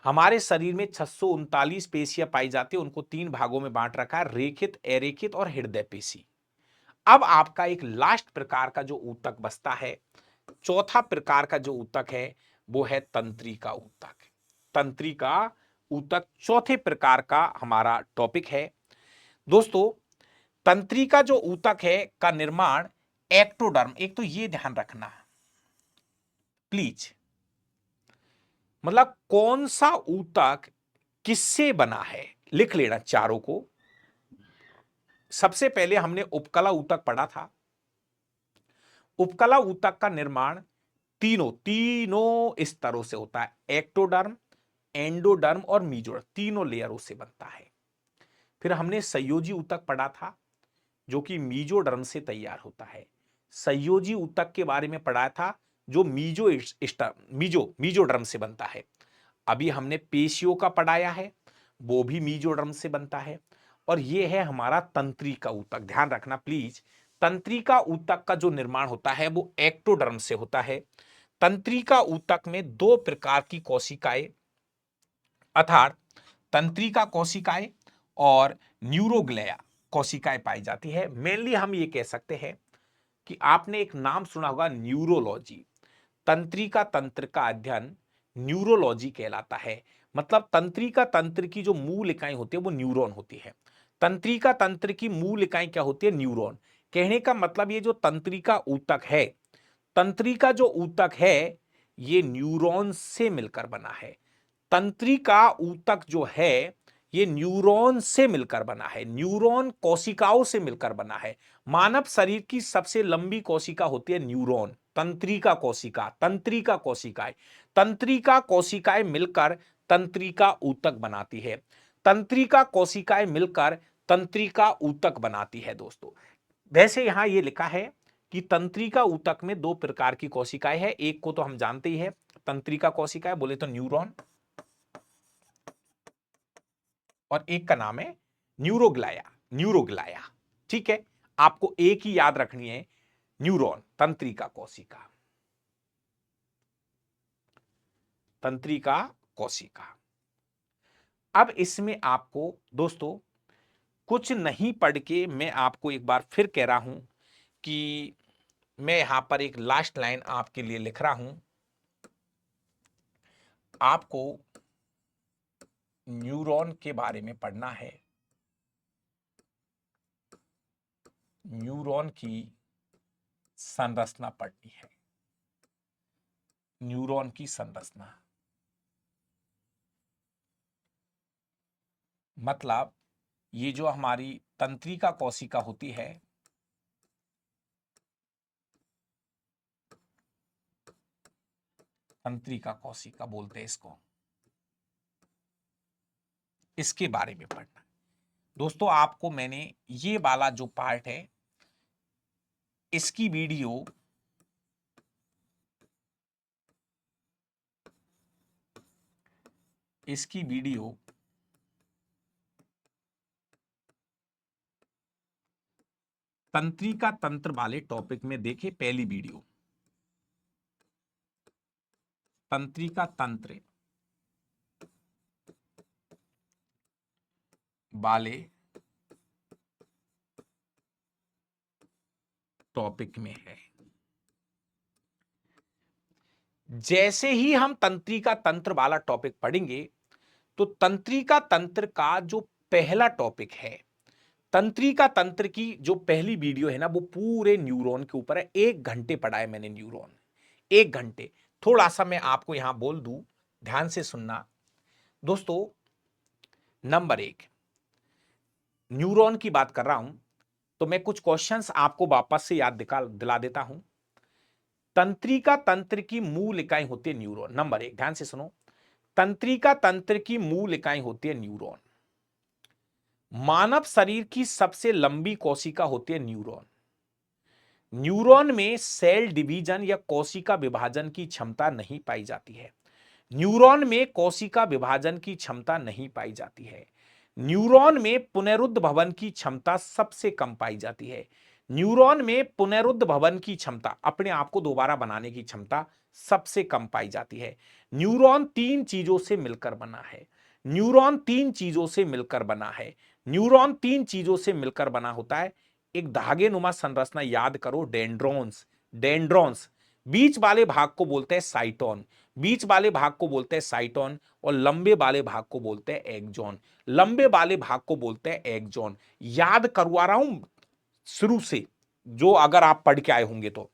S1: हमारे शरीर में 639 पेशियां पाई जाती है, उनको 3 भागों में बांट रखा है, रेखित, अरेखित और हृदय पेशी। अब आपका एक लास्ट प्रकार का जो ऊतक बचता है, चौथा प्रकार का जो ऊतक है वो है तंत्रिका ऊतक। तंत्रिका ऊतक चौथे प्रकार का हमारा टॉपिक है। दोस्तों, तंत्रिका जो ऊतक है का निर्माण एक्टोडर्म, एक तो ये ध्यान रखना प्लीज, मतलब कौन सा ऊतक किससे बना है लिख लेना चारों को। सबसे पहले हमने उपकला ऊतक पढ़ा था। उपकला ऊतक का निर्माण तीनों स्तरों से होता है, एक्टोडर्म, एंडोडर्म और मीजोडर्म, तीनों लेयरों से बनता है। फिर हमने संयोजी ऊतक पढ़ा था जो कि मीजोडर्म से तैयार होता है। संयोजी ऊतक के बारे में पढ़ा था जो मीजोडर्म से बनता है। अभी हमने पेशियों का पढ़ाया है, वो भी मीजोडर्म से बनता है। और ये है हमारा तंत्रिका ऊतक, ध्यान रखना प्लीज। तंत्रिका ऊतक का जो निर्माण होता है वो एक्टोडर्म से होता है। तंत्रिका ऊतक में 2 प्रकार की कोशिकाएं, अर्थात तंत्रिका कोशिकाएं और न्यूरोग्लिया कोशिकाएं पाई जाती है। मेनली हम ये कह सकते हैं कि आपने एक नाम सुना होगा, न्यूरोलॉजी। तंत्रिका तंत्र का अध्ययन न्यूरोलॉजी कहलाता है। मतलब तंत्रिका तंत्र की जो मूल इकाई होती है वो न्यूरॉन होती है। तंत्रिका तंत्र की मूल इकाई क्या होती है? न्यूरॉन। कहने का मतलब ये जो तंत्रिका ऊतक है, तंत्रिका जो ऊतक है ये न्यूरॉन से मिलकर बना है। तंत्रिका ऊतक जो है ये न्यूरॉन से मिलकर बना है, न्यूरॉन कोशिकाओं से मिलकर बना है। मानव शरीर की सबसे लंबी कोशिका होती है न्यूरॉन, तंत्रिका कोशिका, तंत्रिका कोशिकाएं। तंत्रिका कोशिकाएं मिलकर तंत्रिका ऊतक बनाती है। तंत्रिका कोशिकाएं मिलकर तंत्रिका ऊतक बनाती है। दोस्तों, वैसे यहां यह लिखा है कि तंत्रिका ऊतक में 2 प्रकार की कोशिकाएं हैं। एक को तो हम जानते ही है, तंत्रिका कोशिकाएं बोले तो न्यूरॉन, और एक का नाम है न्यूरोग्लाया। ठीक है, आपको एक ही याद रखनी है, न्यूरॉन, तंत्रिका कोशिका, तंत्रिका कोशिका। अब इसमें आपको दोस्तों कुछ नहीं पढ़ के मैं आपको एक बार फिर कह रहा हूं कि मैं यहां पर एक लास्ट लाइन आपके लिए लिख रहा हूं। आपको न्यूरॉन के बारे में पढ़ना है, न्यूरॉन की संरचना पढ़नी है, न्यूरॉन की संरचना। मतलब ये जो हमारी तंत्रिका कोशिका होती है, तंत्रिका कोशिका बोलते हैं इसको, इसके बारे में पढ़ना। दोस्तों, आपको मैंने ये वाला जो पार्ट है इसकी वीडियो तंत्रिका तंत्र वाले टॉपिक में देखे, पहली वीडियो तंत्रिका तंत्र वाले टॉपिक में है। जैसे ही हम तंत्रिका तंत्र वाला टॉपिक पढ़ेंगे तो तंत्रिका तंत्र का जो पहला टॉपिक है तंत्रिका तंत्र की जो पहली वीडियो है ना, वो पूरे न्यूरॉन के ऊपर है। 1 घंटे पढ़ा है मैंने न्यूरॉन, 1 घंटे। थोड़ा सा मैं आपको यहां बोल दूं, ध्यान से सुनना दोस्तों। नंबर 1, न्यूरॉन की बात कर रहा हूं तो मैं कुछ क्वेश्चंस आपको वापस से याद दिला देता हूं। तंत्रिका तंत्र की मूल इकाई होती है न्यूरॉन। नंबर 1, ध्यान से सुनो। तंत्रिका तंत्र की मूल इकाई होती है न्यूरॉन। मानव शरीर की सबसे लंबी कोशिका होती है न्यूरॉन। न्यूरॉन में सेल डिवीजन या कोशिका विभाजन की क्षमता नहीं पाई जाती है। न्यूरॉन में कोशिका विभाजन की क्षमता नहीं पाई जाती है। न्यूरॉन में पुनरुद्भवन की क्षमता सबसे कम पाई जाती है। न्यूरॉन में पुनरुद्भवन की क्षमता, अपने आप को दोबारा बनाने की क्षमता सबसे कम पाई जाती है। न्यूरॉन 3 चीजों से मिलकर बना है। न्यूरॉन 3 चीजों से मिलकर बना है। न्यूरॉन 3 चीजों से मिलकर बना होता है। एक धागे नुमा संरचना याद करो, डेंड्रॉन्स। डेंड्रॉन्स, बीच वाले भाग को बोलते हैं साइटोन। बीच वाले भाग को बोलते हैं साइटोन और लंबे वाले भाग को बोलते हैं एक्सॉन। लंबे वाले भाग को बोलते हैं एक्सॉन। याद करवा रहा हूं शुरू से, जो अगर आप पढ़ के आए होंगे तो।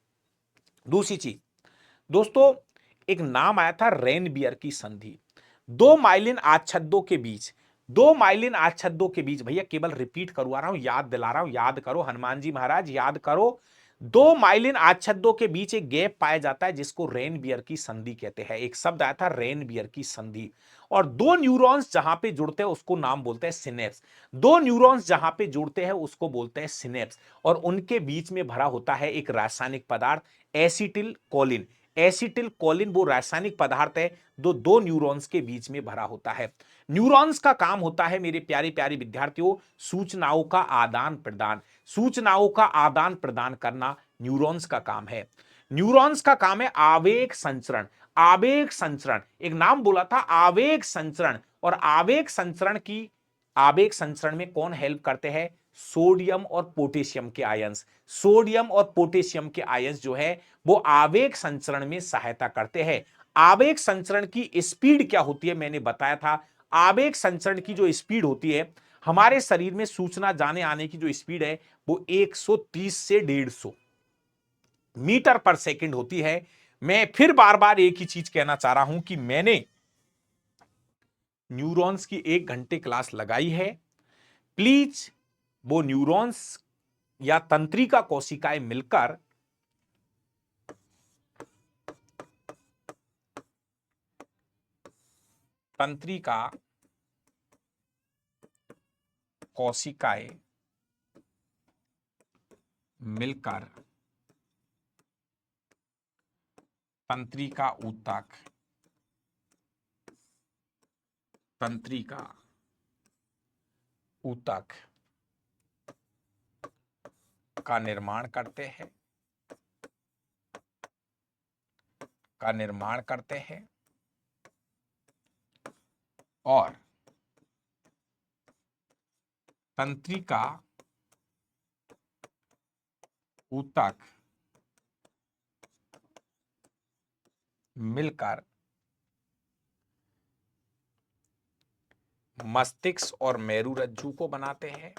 S1: दूसरी चीज दोस्तों, एक नाम आया था रेनबियर की संधि। 2 माइलिन आच्छादों के बीच, 2 माइलिन आच्छादों के बीच, भैया केवल रिपीट करवा रहा हूं, याद दिला रहा हूं, याद करो हनुमान जी महाराज, याद करो। 2 माइलिन आच्छादों के बीच एक गैप पाया जाता है जिसको रेनबियर की संधि कहते हैं। एक शब्द आया था रेनबियर की संधि। और 2 न्यूरॉन्स जहां पे जुड़ते हैं उसको नाम बोलते हैं सिनेप्स। 2 न्यूरॉन्स जहां पे जुड़ते हैं उसको बोलते हैं सिनेप्स। और उनके बीच में भरा होता है एक रासायनिक पदार्थ, एसिटिल कोलिन। एसिटिल कोलिन वो रासायनिक पदार्थ है जो 2 न्यूरॉन्स के बीच में भरा होता है। न्यूरॉन्स का काम होता है मेरे प्यारे प्यारे विद्यार्थियों, सूचनाओं का आदान प्रदान। सूचनाओं का आदान प्रदान करना न्यूरॉन्स का काम है। न्यूरॉन्स का काम है आवेग संचरण। आवेग संचरण, एक नाम बोला था आवेग संचरण। और आवेग संचरण में कौन हेल्प करते हैं? सोडियम और पोटेशियम के आयंस। सोडियम और पोटेशियम के आयंस जो है वो आवेग संचरण में सहायता करते हैं। आवेग संचरण की स्पीड क्या होती है मैंने बताया था। आवेग संचरण की जो स्पीड होती है, हमारे शरीर में सूचना जाने आने की जो स्पीड है वो 130 से 150 मीटर पर सेकंड होती है। मैं फिर बार बार एक ही चीज कहना चाह रहा हूं कि मैंने न्यूरॉन्स की 1 घंटे क्लास लगाई है। प्लीज वो न्यूरॉन्स या तंत्रिका कोशिकाएं मिलकर तंत्रिका कोशिकाएं मिलकर तंत्रिका ऊतक, तंत्रिका ऊतक का निर्माण करते हैं, और तंत्रिका ऊतक मिलकर मस्तिष्क और मेरुरज्जु को बनाते हैं।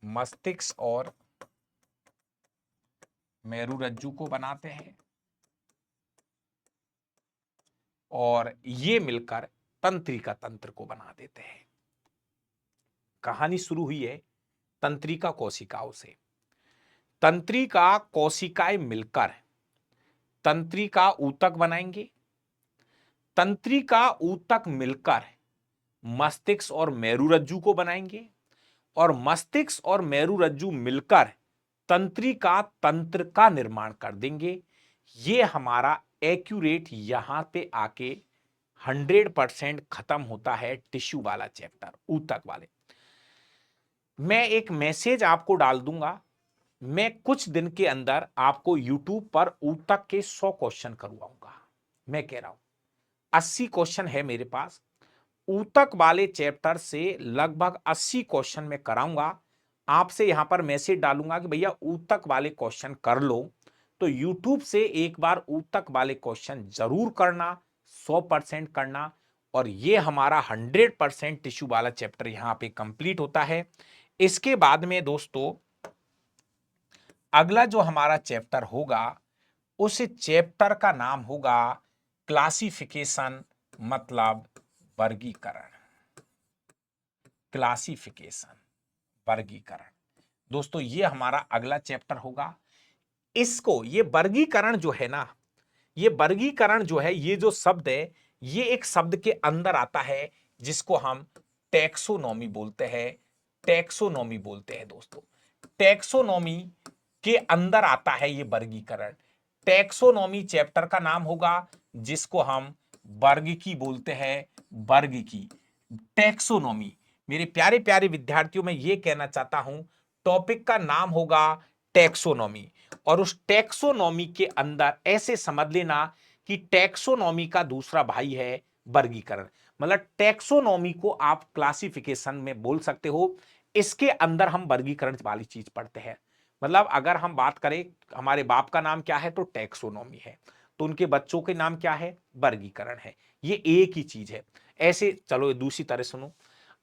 S1: मस्तिष्क और मेरुरज्जु को बनाते हैं और ये मिलकर तंत्रिका तंत्र को बना देते हैं। कहानी शुरू हुई है तंत्रिका कोशिकाओं से। तंत्रिका कोशिकाएं मिलकर तंत्रिका ऊतक बनाएंगे। तंत्रिका ऊतक मिलकर मस्तिष्क और मेरुरज्जु को बनाएंगे और मस्तिष्क और मेरुरज्जु मिलकर तंत्रिका तंत्र का निर्माण कर देंगे। ये हमारा एक्यूरेट यहां पे आके 100% खत्म होता है टिश्यू वाला चैप्टर, ऊतक वाले। मैं एक मैसेज आपको डाल दूंगा, मैं कुछ दिन के अंदर आपको YouTube पर ऊतक के 100 क्वेश्चन करवाऊंगा। मैं कह रहा हूं 80 क्वेश्चन है मेरे पास। ऊतक वाले चैप्टर से लगभग 80 क्वेश्चन मैं कराऊंगा। आपसे यहां पर मैसेज डालूंगा कि भैया ऊतक वाले क्वेश्चन कर लो, तो YouTube से एक बार ऊतक वाले क्वेश्चन जरूर करना, 100% करना। और ये हमारा 100% टिश्यू वाला चैप्टर यहां पे कंप्लीट होता है। इसके बाद में दोस्तों अगला जो हमारा चैप्टर होगा उस चैप्टर का नाम होगा क्लासिफिकेशन, मतलब वर्गीकरण। क्लासिफिकेशन, वर्गीकरण दोस्तों ये हमारा अगला चैप्टर होगा। इसको ये वर्गीकरण जो है ना, ये वर्गीकरण जो है, ये जो शब्द है ये एक शब्द के अंदर आता है जिसको हम टैक्सोनॉमी बोलते हैं। टैक्सोनॉमी बोलते हैं दोस्तों। टैक्सोनॉमी के अंदर आता है ये वर्गीकरण। टैक्सोनॉमी चैप्टर का नाम होगा जिसको हम वर्गीकी बोलते हैं। वर्गीकी, टैक्सोनॉमी। मेरे प्यारे प्यारे विद्यार्थियों में ये कहना चाहता हूं टॉपिक का नाम होगा टैक्सोनॉमी। और उस टैक्सोनॉमी के अंदर ऐसे समझ लेना कि टैक्सोनॉमी का दूसरा भाई है वर्गीकरण। मतलब टैक्सोनॉमी को आप क्लासिफिकेशन में बोल सकते हो, इसके अंदर हम वर्गीकरण वाली चीज पढ़ते हैं। मतलब अगर हम बात करें हमारे बाप का नाम क्या है तो टैक्सोनॉमी है, तो उनके बच्चों के नाम क्या है, वर्गीकरण है। ये एक ही चीज है। ऐसे चलो दूसरी तरह सुनो,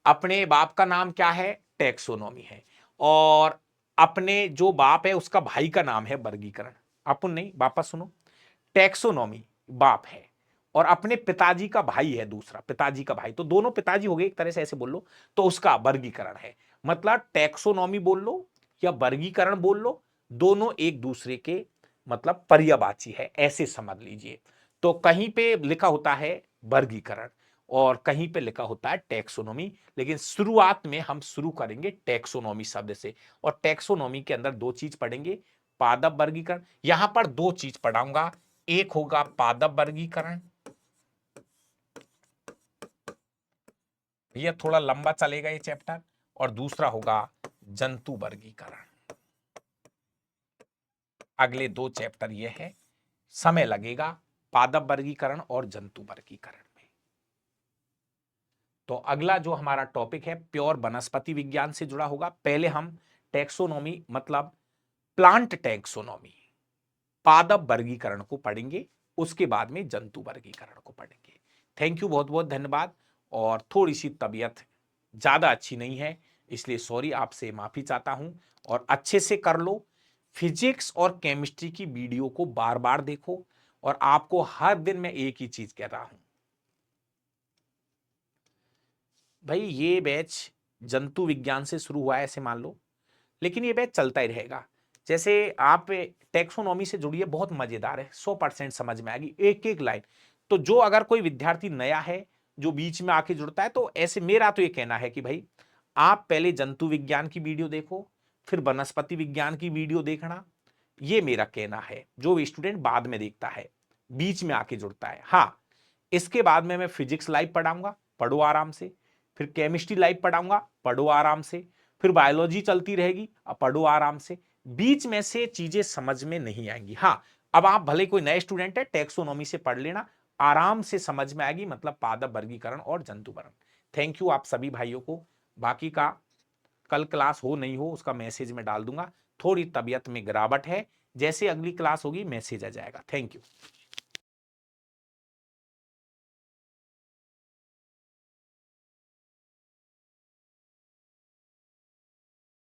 S1: अपने बाप का नाम क्या है, टैक्सोनॉमी है, और अपने जो बाप है उसका भाई का नाम है वर्गीकरण। अपन नहीं, वापस सुनो, टैक्सोनॉमी बाप है और अपने पिताजी का भाई है दूसरा, पिताजी का भाई, तो दोनों पिताजी हो गए एक तरह से, ऐसे बोल लो, तो उसका वर्गीकरण है। मतलब टैक्सोनॉमी बोल लो या वर्गीकरण बोल लो, दोनों एक दूसरे के मतलब पर्यायवाची है, ऐसे समझ लीजिए। तो कहीं पे लिखा होता है वर्गीकरण और कहीं पे लिखा होता है टैक्सोनॉमी, लेकिन शुरुआत में हम शुरू करेंगे टैक्सोनॉमी शब्द से। और टैक्सोनॉमी के अंदर दो चीज पढ़ेंगे, पादप वर्गीकरण। यहां पर दो चीज पढ़ाऊंगा, एक होगा पादप वर्गीकरण, यह थोड़ा लंबा चलेगा ये चैप्टर, और दूसरा होगा जंतु वर्गीकरण। अगले दो चैप्टर ये है, समय लगेगा पादप वर्गीकरण और जंतु वर्गीकरण में। तो अगला जो हमारा टॉपिक है प्योर वनस्पति विज्ञान से जुड़ा होगा। पहले हम टैक्सोनॉमी मतलब प्लांट टैक्सोनॉमी, पादप वर्गीकरण को पढ़ेंगे, उसके बाद में जंतु वर्गीकरण को पढ़ेंगे। थैंक यू, बहुत बहुत धन्यवाद। और थोड़ी सी तबीयत ज्यादा अच्छी नहीं है, इसलिए सॉरी, आपसे माफी चाहता हूं। और अच्छे से कर लो, फिजिक्स और केमिस्ट्री की वीडियो को बार बार देखो। और आपको हर दिन मैं एक ही चीज कह रहा हूं भाई, ये बैच जंतु विज्ञान से शुरू हुआ है ऐसे मान लो, लेकिन ये बैच चलता ही रहेगा। जैसे आप टैक्सोनॉमी से जुड़िए, बहुत मजेदार है, 100% समझ में आएगी एक एक लाइन। तो जो अगर कोई विद्यार्थी नया है जो बीच में आके जुड़ता है, तो ऐसे मेरा तो ये कहना है कि भाई आप पहले जंतु विज्ञान की वीडियो देखो, फिर वनस्पति विज्ञान की वीडियो देखना। ये मेरा कहना है। जो स्टूडेंट बाद में देखता है, बीच में आके जुड़ता है, हाँ, इसके बाद में मैं फिजिक्स लाइव पढ़ाऊंगा, पढ़ो आराम से। फिर केमिस्ट्री लाइव पढ़ाऊंगा, पढ़ो आराम से। फिर बायोलॉजी चलती रहेगी, अब पढ़ो आराम से। बीच में से चीजें समझ में नहीं आएंगी। हाँ, अब आप भले कोई नए स्टूडेंट है, टैक्सोनॉमी से पढ़ लेना, आराम से समझ में आएगी, मतलब पादप वर्गीकरण और जंतु वर्गीकरण। थैंक यू आप सभी भाइयों को। बाकी का कल क्लास हो नहीं हो उसका मैसेज में डाल दूंगा। थोड़ी तबीयत में गिरावट है, जैसे अगली क्लास होगी मैसेज आ जाएगा। Thank you.